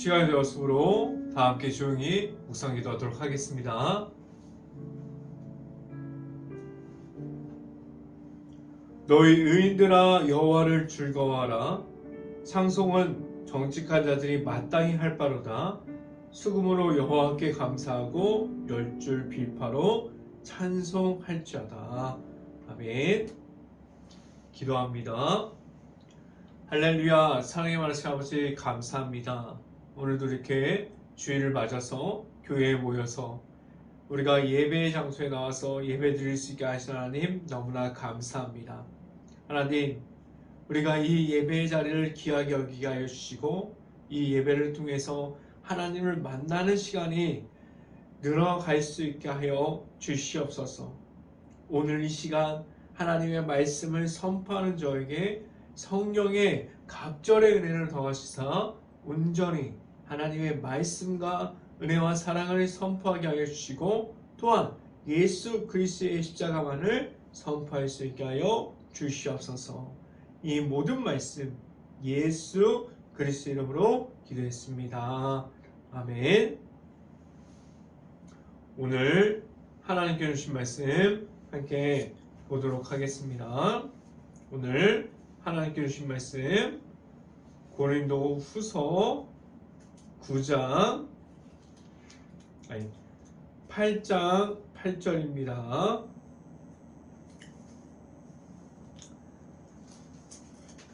시간이 되었으므로 다 함께 조용히 묵상 기도하도록 하겠습니다. 너희 의인들아 여호와를 즐거워하라. 상송은 정직한 자들이 마땅히 할 바로다. 수금으로 여호와께 감사하고 열줄 비파로 찬송할지어다. 아멘. 기도합니다. 할렐루야. 사랑의 많으신 아버지 감사합니다. 오늘도 이렇게 주일을 맞아서 교회에 모여서 우리가 예배의 장소에 나와서 예배 드릴 수 있게 하신 하나님 너무나 감사합니다. 하나님, 우리가 이 예배의 자리를 귀하게 여기게 하여 주시고 이 예배를 통해서 하나님을 만나는 시간이 늘어갈 수 있게 하여 주시옵소서. 오늘 이 시간 하나님의 말씀을 선포하는 저에게 성령의 갑절의 은혜를 더하시사 온전히 하나님의 말씀과 은혜와 사랑을 선포하게 하여 주시고 또한 예수 그리스도의 십자가만을 선포할 수 있게 하여 주시옵소서. 이 모든 말씀 예수 그리스도 이름으로 기도했습니다. 아멘. 오늘 하나님께 주신 말씀 함께 보도록 하겠습니다. 오늘 하나님께 주신 말씀 고린도 후서 8장 8절입니다.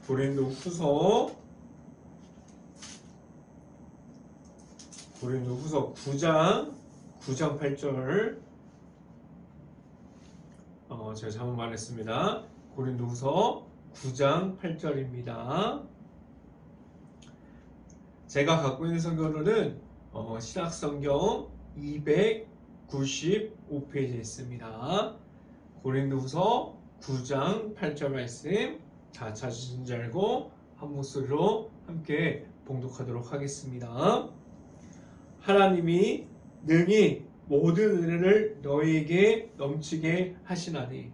고린도 후서 9장 8절. 제가 잘못 말했습니다. 고린도 후서 9장 8절입니다. 제가 갖고 있는 성경으로는 신약성경 295페이지에 있습니다. 고린도후서 9장 8절 말씀 다 찾으신 줄 알고 한 목소리로 함께 봉독하도록 하겠습니다. 하나님이 능히 모든 은혜를 너희에게 넘치게 하시나니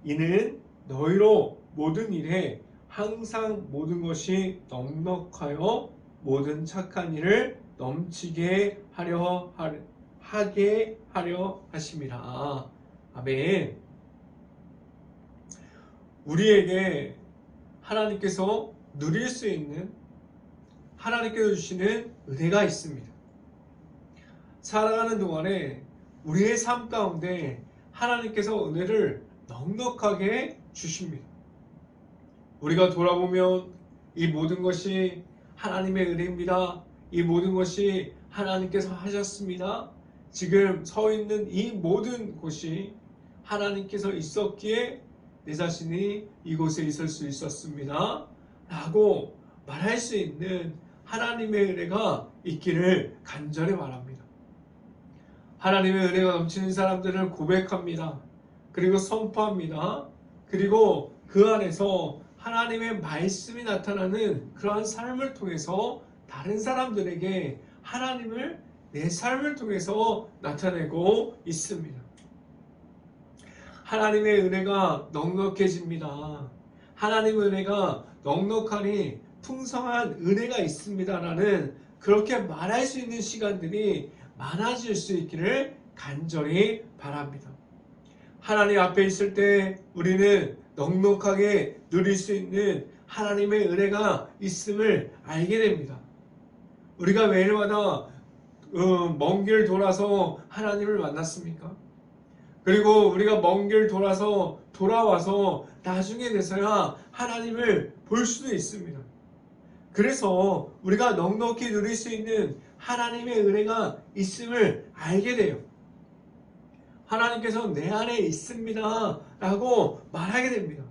이는 너희로 모든 일에 항상 모든 것이 넉넉하여 모든 착한 일을 넘치게 하게 하려 하심이라. 아멘. 우리에게 하나님께서 누릴 수 있는 하나님께서 주시는 은혜가 있습니다. 살아가는 동안에 우리의 삶 가운데 하나님께서 은혜를 넉넉하게 주십니다. 우리가 돌아보면 이 모든 것이 하나님의 은혜입니다. 이 모든 것이 하나님께서 하셨습니다. 지금 서 있는 이 모든 곳이 하나님께서 있었기에 내 자신이 이곳에 있을 수 있었습니다. 라고 말할 수 있는 하나님의 은혜가 있기를 간절히 바랍니다. 하나님의 은혜가 넘치는 사람들을 고백합니다. 그리고 선포합니다. 그리고 그 안에서 하나님의 말씀이 나타나는 그러한 삶을 통해서 다른 사람들에게 하나님을 내 삶을 통해서 나타내고 있습니다. 하나님의 은혜가 넉넉해집니다. 하나님의 은혜가 넉넉하니 풍성한 은혜가 있습니다라는 그렇게 말할 수 있는 시간들이 많아질 수 있기를 간절히 바랍니다. 하나님 앞에 있을 때 우리는 넉넉하게 누릴 수 있는 하나님의 은혜가 있음을 알게 됩니다. 우리가 매일마다 먼 길 돌아서 하나님을 만났습니까? 그리고 우리가 먼 길 돌아서 돌아와서 나중에 돼서야 하나님을 볼 수도 있습니다. 그래서 우리가 넉넉히 누릴 수 있는 하나님의 은혜가 있음을 알게 돼요. 하나님께서 내 안에 있습니다 라고 말하게 됩니다.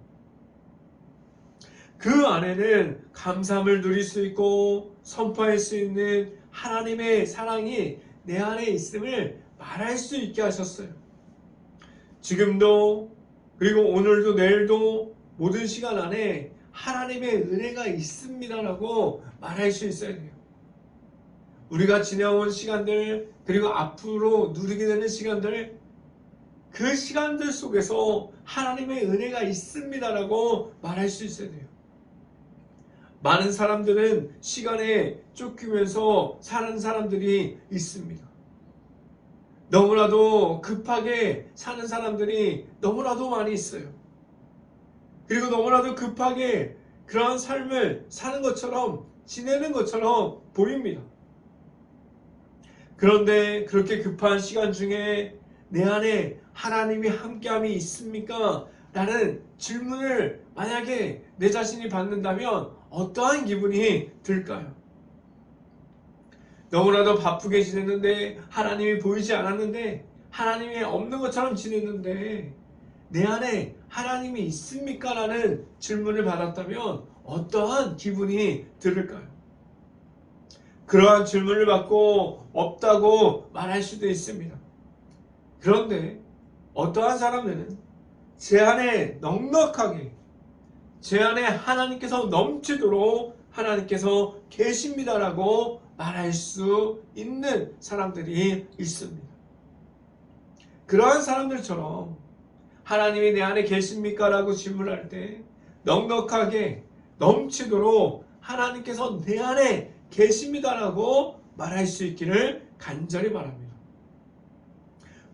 그 안에는 감사함을 누릴 수 있고 선포할 수 있는 하나님의 사랑이 내 안에 있음을 말할 수 있게 하셨어요. 지금도 그리고 오늘도 내일도 모든 시간 안에 하나님의 은혜가 있습니다라고 말할 수 있어야 돼요. 우리가 지나온 시간들 그리고 앞으로 누리게 되는 시간들 그 시간들 속에서 하나님의 은혜가 있습니다라고 말할 수 있어야 돼요. 많은 사람들은 시간에 쫓기면서 사는 사람들이 있습니다. 너무나도 급하게 사는 사람들이 너무나도 많이 있어요. 그리고 너무나도 급하게 그러한 삶을 사는 것처럼 지내는 것처럼 보입니다. 그런데 그렇게 급한 시간 중에 내 안에 하나님이 함께함이 있습니까? 라는 질문을 만약에 내 자신이 받는다면 어떠한 기분이 들까요? 너무나도 바쁘게 지냈는데 하나님이 보이지 않았는데 하나님이 없는 것처럼 지냈는데 내 안에 하나님이 있습니까? 라는 질문을 받았다면 어떠한 기분이 들을까요? 그러한 질문을 받고 없다고 말할 수도 있습니다. 그런데 어떠한 사람들은 제 안에 넉넉하게 제 안에 하나님께서 넘치도록 하나님께서 계십니다라고 말할 수 있는 사람들이 있습니다. 그러한 사람들처럼 하나님이 내 안에 계십니까? 라고 질문할 때 넉넉하게 넘치도록 하나님께서 내 안에 계십니다라고 말할 수 있기를 간절히 바랍니다.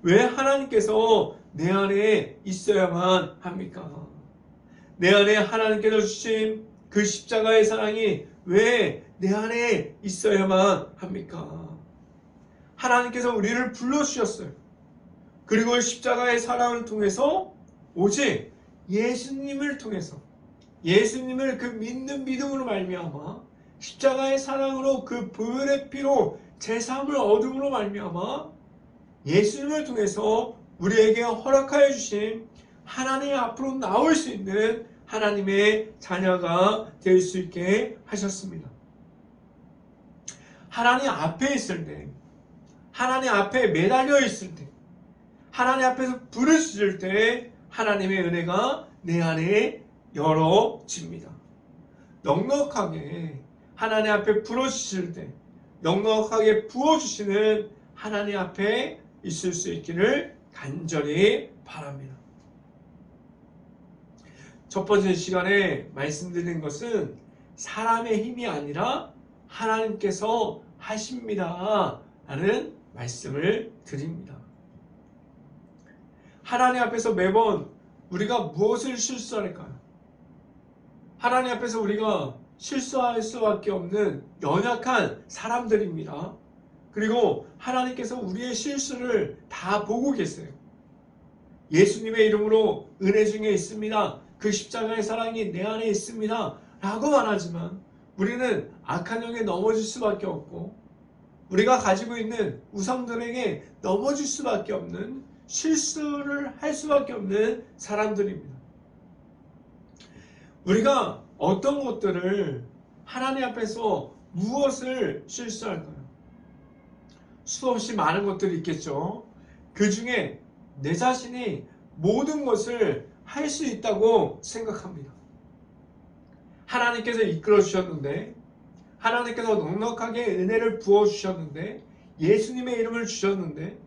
왜 하나님께서 내 안에 있어야만 합니까? 내 안에 하나님께서 주신 그 십자가의 사랑이 왜 내 안에 있어야만 합니까? 하나님께서 우리를 불러주셨어요. 그리고 십자가의 사랑을 통해서 오직 예수님을 통해서 예수님을 그 믿는 믿음으로 말미암아 십자가의 사랑으로 그 보혈의 피로 제3을 얻음으로 말미암아 예수님을 통해서 우리에게 허락하여 주신 하나님 앞으로 나올 수 있는 하나님의 자녀가 될 수 있게 하셨습니다. 하나님 앞에 있을 때, 하나님 앞에 매달려 있을 때, 하나님 앞에서 부르짖을 때 하나님의 은혜가 내 안에 열어집니다. 넉넉하게 하나님 앞에 부르짖을 때 넉넉하게 부어주시는 하나님 앞에 있을 수 있기를 간절히 바랍니다. 첫 번째 시간에 말씀드린 것은 사람의 힘이 아니라 하나님께서 하십니다 라는 말씀을 드립니다. 하나님 앞에서 매번 우리가 무엇을 실수할까요? 하나님 앞에서 우리가 실수할 수밖에 없는 연약한 사람들입니다. 그리고 하나님께서 우리의 실수를 다 보고 계세요. 예수님의 이름으로 은혜 중에 있습니다. 그 십자가의 사랑이 내 안에 있습니다. 라고 말하지만 우리는 악한 영에 넘어질 수밖에 없고 우리가 가지고 있는 우상들에게 넘어질 수밖에 없는 실수를 할 수밖에 없는 사람들입니다. 우리가 어떤 것들을 하나님 앞에서 무엇을 실수할까요? 수없이 많은 것들이 있겠죠. 그 중에 내 자신이 모든 것을 할 수 있다고 생각합니다. 하나님께서 이끌어 주셨는데, 하나님께서 넉넉하게 은혜를 부어 주셨는데, 예수님의 이름을 주셨는데,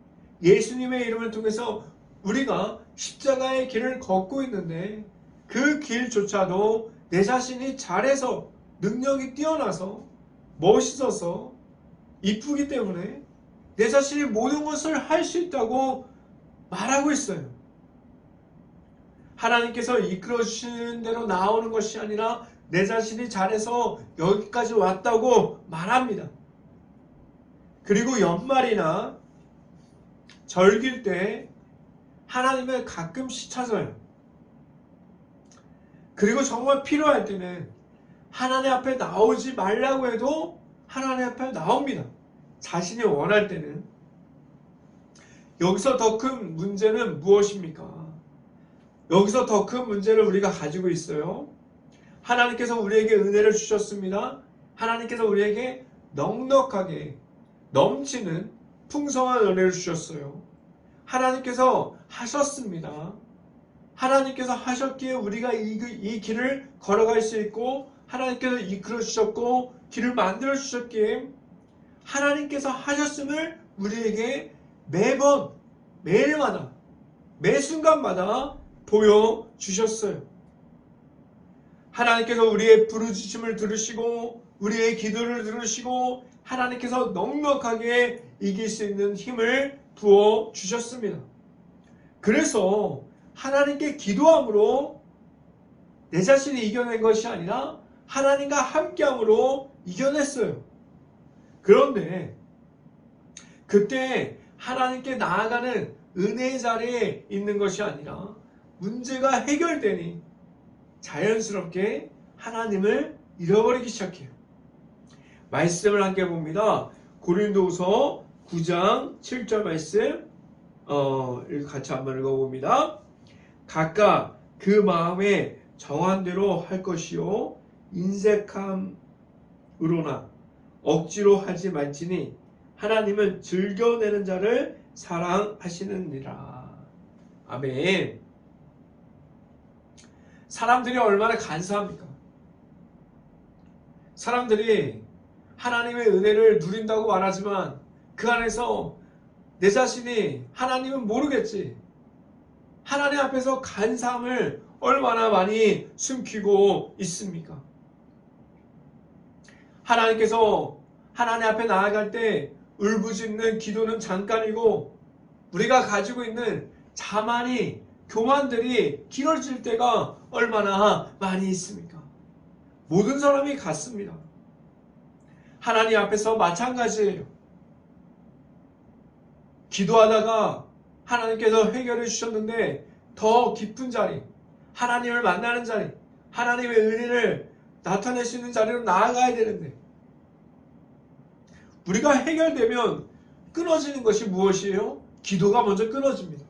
예수님의 이름을 통해서 우리가 십자가의 길을 걷고 있는데 그 길조차도 내 자신이 잘해서 능력이 뛰어나서 멋있어서 이쁘기 때문에 내 자신이 모든 것을 할 수 있다고 말하고 있어요. 하나님께서 이끌어 주시는 대로 나오는 것이 아니라 내 자신이 잘해서 여기까지 왔다고 말합니다. 그리고 연말이나 절기일 때 하나님을 가끔씩 찾아요. 그리고 정말 필요할 때는 하나님 앞에 나오지 말라고 해도 하나님 앞에 나옵니다. 자신이 원할 때는. 여기서 더 큰 문제는 무엇입니까? 여기서 더 큰 문제를 우리가 가지고 있어요. 하나님께서 우리에게 은혜를 주셨습니다. 하나님께서 우리에게 넉넉하게 넘치는 풍성한 은혜를 주셨어요. 하나님께서 하셨습니다. 하나님께서 하셨기에 우리가 이 길을 걸어갈 수 있고 하나님께서 이끌어 주셨고 길을 만들어 주셨기에 하나님께서 하셨음을 우리에게 매번 매일마다 매 순간마다 보여주셨어요. 하나님께서 우리의 부르짖음을 들으시고 우리의 기도를 들으시고 하나님께서 넉넉하게 이길 수 있는 힘을 부어 주셨습니다. 그래서 하나님께 기도함으로 내 자신이 이겨낸 것이 아니라 하나님과 함께함으로 이겨냈어요. 그런데 그때 하나님께 나아가는 은혜의 자리에 있는 것이 아니라 문제가 해결되니 자연스럽게 하나님을 잃어버리기 시작해요. 말씀을 함께 봅니다. 고린도후서 9장 7절 말씀 같이 한번 읽어봅니다. 각각 그 마음에 정한 대로 할 것이요 인색함으로나 억지로 하지 말지니 하나님은 즐겨내는 자를 사랑하시느니라. 아멘. 사람들이 얼마나 간사합니까? 사람들이 하나님의 은혜를 누린다고 말하지만 그 안에서 내 자신이 하나님은 모르겠지. 하나님 앞에서 간사함을 얼마나 많이 숨기고 있습니까? 하나님께서 하나님 앞에 나아갈 때 울부짖는 기도는 잠깐이고 우리가 가지고 있는 자만이 교만들이 길어질 때가 얼마나 많이 있습니까? 모든 사람이 같습니다. 하나님 앞에서 마찬가지예요. 기도하다가 하나님께서 해결해 주셨는데 더 깊은 자리, 하나님을 만나는 자리, 하나님의 은혜를 나타낼 수 있는 자리로 나아가야 되는데 우리가 해결되면 끊어지는 것이 무엇이에요? 기도가 먼저 끊어집니다.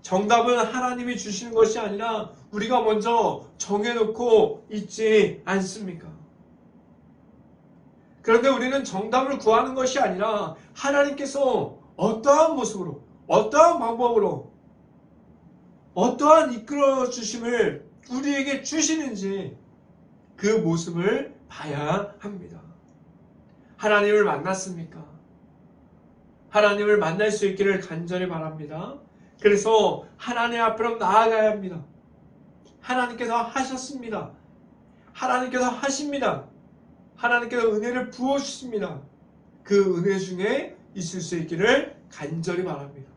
정답은 하나님이 주시는 것이 아니라 우리가 먼저 정해놓고 있지 않습니까? 그런데 우리는 정답을 구하는 것이 아니라 하나님께서 어떠한 모습으로, 어떠한 방법으로, 어떠한 이끌어 주심을 우리에게 주시는지 그 모습을 봐야 합니다. 하나님을 만났습니까? 하나님을 만날 수 있기를 간절히 바랍니다. 그래서 하나님 앞으로 나아가야 합니다. 하나님께서 하셨습니다. 하나님께서 하십니다. 하나님께서 은혜를 부어주십니다. 그 은혜 중에 있을 수 있기를 간절히 바랍니다.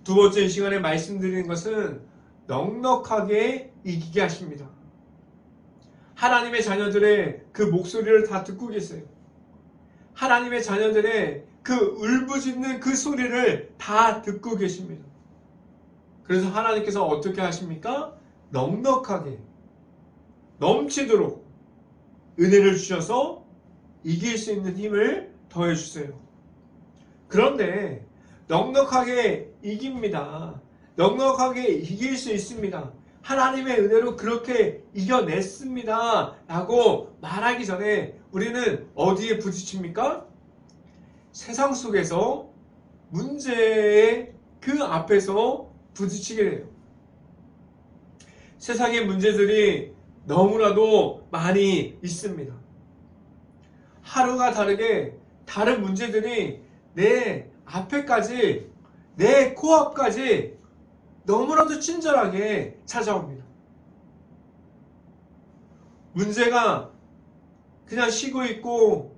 두 번째 이 시간에 말씀드리는 것은 넉넉하게 이기게 하십니다. 하나님의 자녀들의 그 목소리를 다 듣고 계세요. 하나님의 자녀들의 그 울부짖는 그 소리를 다 듣고 계십니다. 그래서 하나님께서 어떻게 하십니까? 넉넉하게 넘치도록 은혜를 주셔서 이길 수 있는 힘을 더해 주세요. 그런데 넉넉하게 이깁니다. 넉넉하게 이길 수 있습니다. 하나님의 은혜로 그렇게 이겨냈습니다. 라고 말하기 전에 우리는 어디에 부딪힙니까? 세상 속에서 문제의 그 앞에서 부딪히게 돼요. 세상의 문제들이 너무나도 많이 있습니다. 하루가 다르게 다른 문제들이 내 앞에까지, 내 코앞까지 너무나도 친절하게 찾아옵니다. 문제가 그냥 쉬고 있고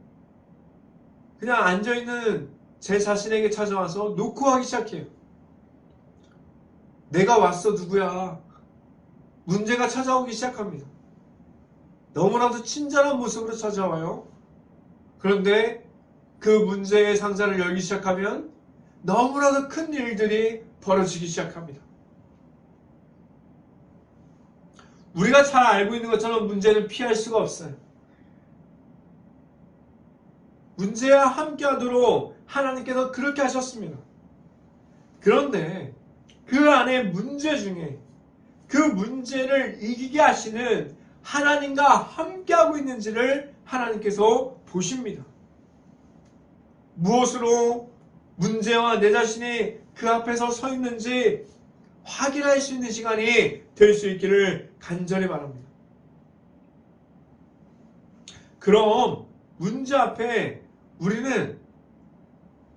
그냥 앉아있는 제 자신에게 찾아와서 노크하기 시작해요. 내가 왔어 누구야? 문제가 찾아오기 시작합니다. 너무나도 친절한 모습으로 찾아와요. 그런데 그 문제의 상자를 열기 시작하면 너무나도 큰 일들이 벌어지기 시작합니다. 우리가 잘 알고 있는 것처럼 문제는 피할 수가 없어요. 문제와 함께하도록 하나님께서 그렇게 하셨습니다. 그런데 그 안에 문제 중에 그 문제를 이기게 하시는 하나님과 함께하고 있는지를 하나님께서 보십니다. 무엇으로 문제와 내 자신이 그 앞에서 서 있는지 확인할 수 있는 시간이 될 수 있기를 간절히 바랍니다. 그럼 문제 앞에 우리는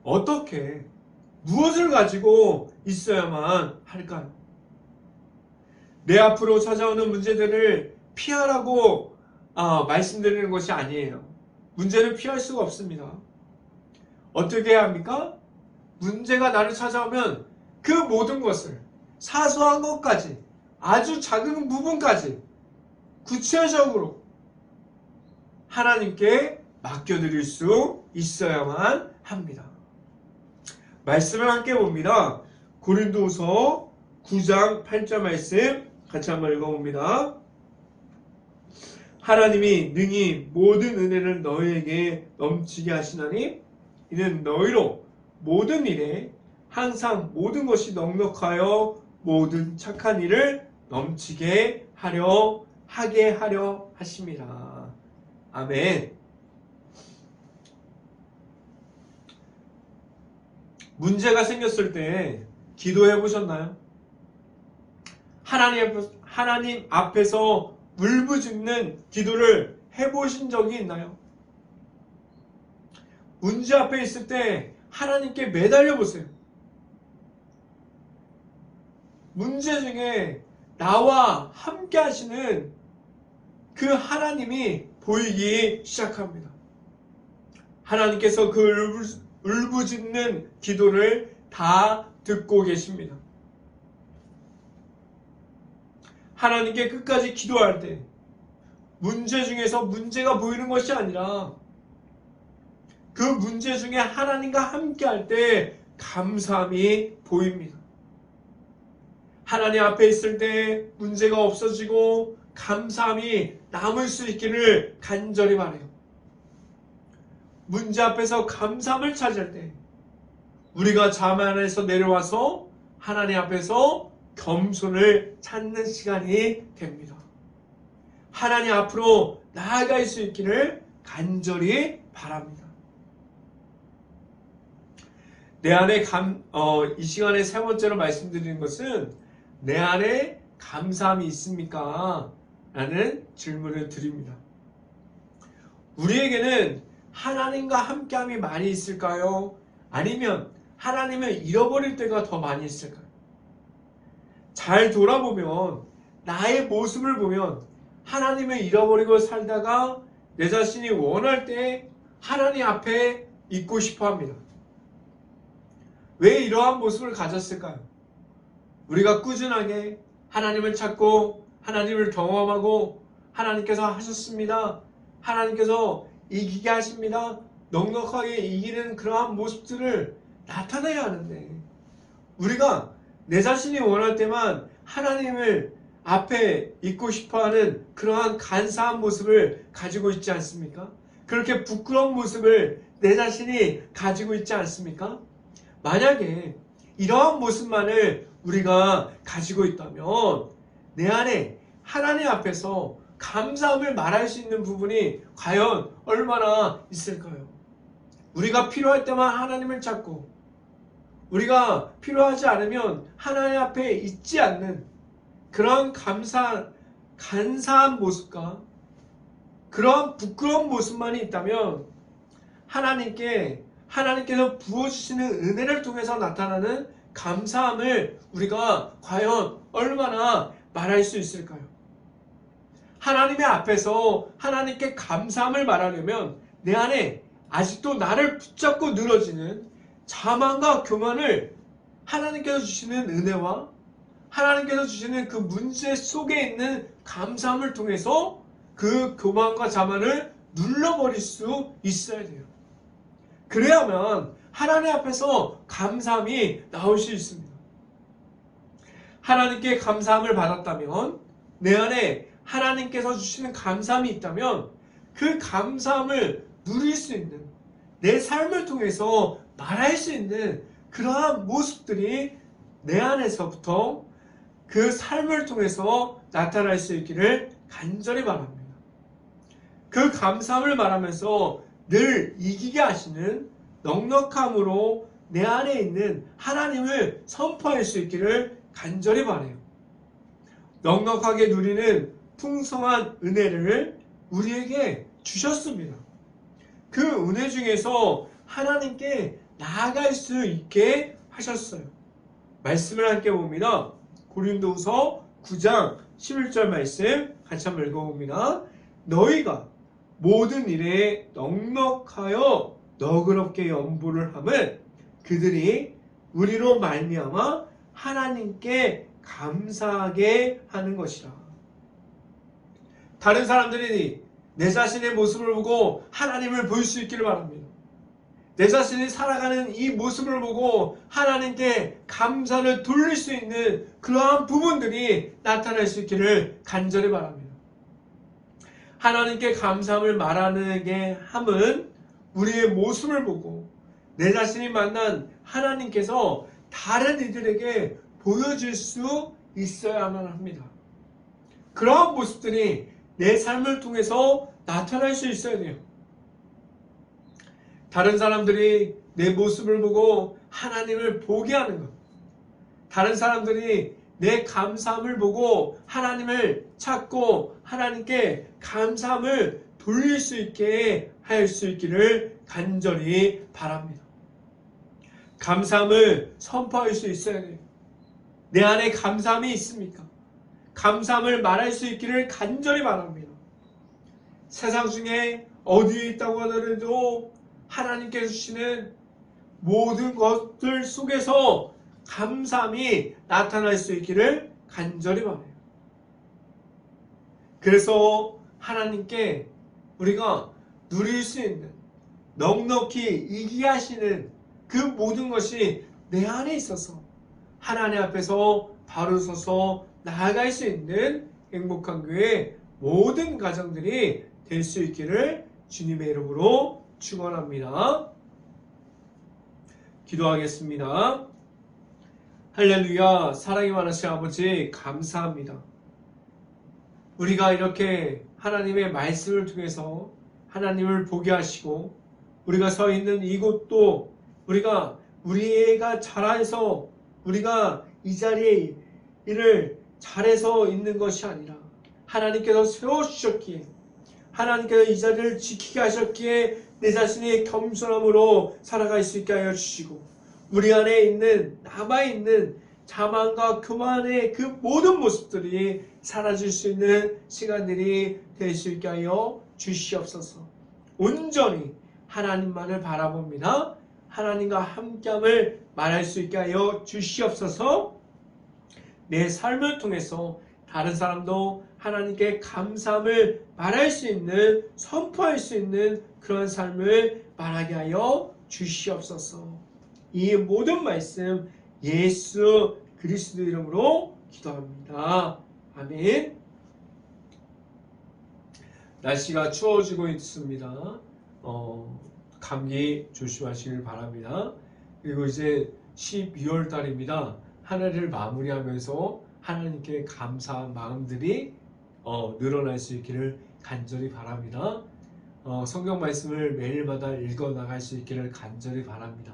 어떻게 무엇을 가지고 있어야만 할까요? 내 앞으로 찾아오는 문제들을 피하라고 말씀드리는 것이 아니에요. 문제를 피할 수가 없습니다. 어떻게 해야 합니까? 문제가 나를 찾아오면 그 모든 것을 사소한 것까지 아주 작은 부분까지 구체적으로 하나님께 맡겨드릴 수 있어야만 합니다. 말씀을 함께 봅니다. 고린도후서 9장 8절 말씀 같이 한번 읽어봅니다. 하나님이 능히 모든 은혜를 너희에게 넘치게 하시나니 이는 너희로 모든 일에 항상 모든 것이 넉넉하여 모든 착한 일을 넘치게 하게 하려 하심이라. 아멘. 문제가 생겼을 때 기도해 보셨나요? 하나님 앞에서 울부짖는 기도를 해보신 적이 있나요? 문제 앞에 있을 때 하나님께 매달려 보세요. 문제 중에 나와 함께 하시는 그 하나님이 보이기 시작합니다. 하나님께서 그 울부짖는 기도를 다 듣고 계십니다. 하나님께 끝까지 기도할 때 문제 중에서 문제가 보이는 것이 아니라 그 문제 중에 하나님과 함께 할 때 감사함이 보입니다. 하나님 앞에 있을 때 문제가 없어지고 감사함이 남을 수 있기를 간절히 바라요. 문제 앞에서 감사함을 찾을 때 우리가 자만에서 내려와서 하나님 앞에서 겸손을 찾는 시간이 됩니다. 하나님 앞으로 나아갈 수 있기를 간절히 바랍니다. 내 안에 이 시간에 세 번째로 말씀드리는 것은 내 안에 감사함이 있습니까? 라는 질문을 드립니다. 우리에게는 하나님과 함께함이 많이 있을까요? 아니면 하나님을 잃어버릴 때가 더 많이 있을까요? 잘 돌아보면 나의 모습을 보면 하나님을 잃어버리고 살다가 내 자신이 원할 때 하나님 앞에 있고 싶어 합니다. 왜 이러한 모습을 가졌을까요? 우리가 꾸준하게 하나님을 찾고 하나님을 경험하고 하나님께서 하셨습니다. 하나님께서 이기게 하십니다. 넉넉하게 이기는 그러한 모습들을 나타내야 하는데 우리가 내 자신이 원할 때만 하나님을 앞에 있고 싶어하는 그러한 간사한 모습을 가지고 있지 않습니까? 그렇게 부끄러운 모습을 내 자신이 가지고 있지 않습니까? 만약에 이러한 모습만을 우리가 가지고 있다면 내 안에 하나님 앞에서 감사함을 말할 수 있는 부분이 과연 얼마나 있을까요? 우리가 필요할 때만 하나님을 찾고 우리가 필요하지 않으면 하나님 앞에 있지 않는 그런 간사한 모습과 그런 부끄러운 모습만이 있다면 하나님께서 부어주시는 은혜를 통해서 나타나는 감사함을 우리가 과연 얼마나 말할 수 있을까요? 하나님의 앞에서 하나님께 감사함을 말하려면 내 안에 아직도 나를 붙잡고 늘어지는 자만과 교만을 하나님께서 주시는 은혜와 하나님께서 주시는 그 문제 속에 있는 감사함을 통해서 그 교만과 자만을 눌러버릴 수 있어야 돼요. 그래야만 하나님 앞에서 감사함이 나올 수 있습니다. 하나님께 감사함을 받았다면 내 안에 하나님께서 주시는 감사함이 있다면 그 감사함을 누릴 수 있는 내 삶을 통해서 말할 수 있는 그러한 모습들이 내 안에서부터 그 삶을 통해서 나타날 수 있기를 간절히 바랍니다. 그 감사함을 말하면서 늘 이기게 하시는 넉넉함으로 내 안에 있는 하나님을 선포할 수 있기를 간절히 바라요. 넉넉하게 누리는 풍성한 은혜를 우리에게 주셨습니다. 그 은혜 중에서 하나님께 나아갈 수 있게 하셨어요. 말씀을 함께 봅니다. 고린도후서 9장 11절 말씀 같이 한번 읽어봅니다. 너희가 모든 일에 넉넉하여 너그럽게 염불을 함은 그들이 우리로 말미암아 하나님께 감사하게 하는 것이라. 다른 사람들이 내 자신의 모습을 보고 하나님을 볼 수 있기를 바랍니다. 내 자신이 살아가는 이 모습을 보고 하나님께 감사를 돌릴 수 있는 그러한 부분들이 나타날 수 있기를 간절히 바랍니다. 하나님께 감사함을 말하는 함은 우리의 모습을 보고 내 자신이 만난 하나님께서 다른 이들에게 보여줄 수 있어야만 합니다. 그러한 모습들이 내 삶을 통해서 나타날 수 있어야 돼요. 다른 사람들이 내 모습을 보고 하나님을 보게 하는 것, 다른 사람들이 내 감사함을 보고 하나님을 찾고 하나님께 감사함을 돌릴 수 있게 할 수 있기를 간절히 바랍니다. 감사함을 선포할 수 있어야 돼요. 내 안에 감사함이 있습니까? 감사함을 말할 수 있기를 간절히 바랍니다. 세상 중에 어디에 있다고 하더라도 하나님께서 주시는 모든 것들 속에서 감사함이 나타날 수 있기를 간절히 바라요. 그래서 하나님께 우리가 누릴 수 있는 넉넉히 이기하시는 그 모든 것이 내 안에 있어서 하나님 앞에서 바로 서서 나아갈 수 있는 행복한 교회 모든 가정들이 될 수 있기를 주님의 이름으로 축원합니다. 기도하겠습니다. 할렐루야. 사랑이 많으신 아버지 감사합니다. 우리가 이렇게 하나님의 말씀을 통해서 하나님을 보게 하시고 우리가 서 있는 이곳도 우리가 우리가 잘해서 우리가 이 자리에 일을 잘해서 있는 것이 아니라 하나님께서 세워주셨기에 하나님께서 이 자리를 지키게 하셨기에 내 자신이 겸손함으로 살아갈 수 있게 하여 주시고 우리 안에 있는 남아있는 자만과 교만의 그 모든 모습들이 사라질 수 있는 시간들이 될 수 있게 하여 주시옵소서. 온전히 하나님만을 바라봅니다. 하나님과 함께함을 말할 수 있게 하여 주시옵소서. 내 삶을 통해서 다른 사람도 하나님께 감사함을 말할 수 있는, 선포할 수 있는 그런 삶을 말하게 하여 주시옵소서. 이 모든 말씀 예수 그리스도 이름으로 기도합니다. 아멘. 날씨가 추워지고 있습니다. 감기 조심하시길 바랍니다. 그리고 이제 12월 달입니다. 한 해를 마무리하면서 하나님께 감사한 마음들이 늘어날 수 있기를 간절히 바랍니다. 성경 말씀을 매일마다 읽어 나갈 수 있기를 간절히 바랍니다.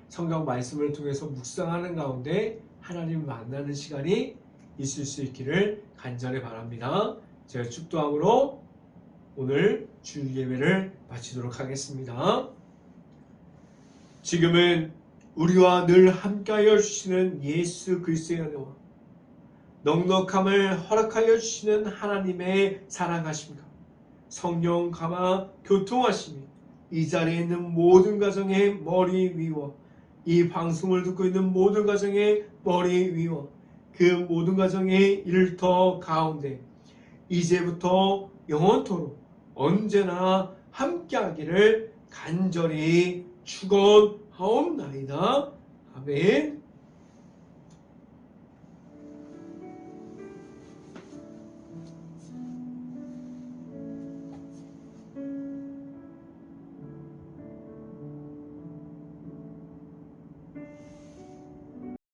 성경 말씀을 통해서 묵상하는 가운데 하나님을 만나는 시간이 있을 수 있기를 간절히 바랍니다. 제가 축도함으로 오늘 주일 예배를 마치도록 하겠습니다. 지금은 우리와 늘 함께하여 주시는 예수 그리스도의 은혜와 넉넉함을 허락하여 주시는 하나님의 사랑하심과 성령 감화 교통하심이 이 자리에 있는 모든 가정의 머리 위와 이 방송을 듣고 있는 모든 가정의 머리 위와 그 모든 가정의 일터 가운데 이제부터 영원토록 언제나 함께하기를 간절히 축원하옵나이다. 아멘.